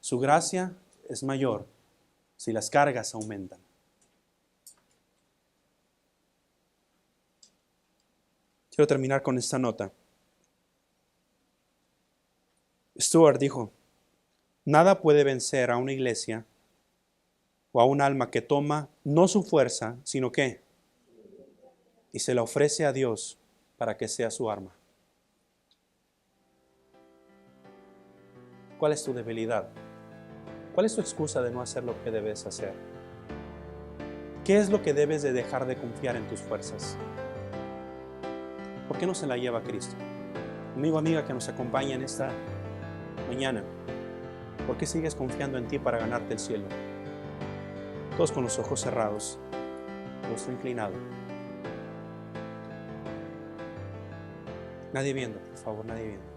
[SPEAKER 1] Su gracia es mayor si las cargas aumentan. Quiero terminar con esta nota. Stuart dijo, nada puede vencer a una iglesia o a un alma que toma no su fuerza, sino que y se la ofrece a Dios para que sea su arma. ¿Cuál es tu debilidad? ¿Cuál es tu excusa de no hacer lo que debes hacer? ¿Qué es lo que debes de dejar de confiar en tus fuerzas? ¿Por qué no se la lleva a Cristo? Amigo, amiga que nos acompaña en esta mañana, ¿por qué sigues confiando en ti para ganarte el cielo? Todos con los ojos cerrados, rostro inclinado. Nadie viendo, por favor, nadie viendo.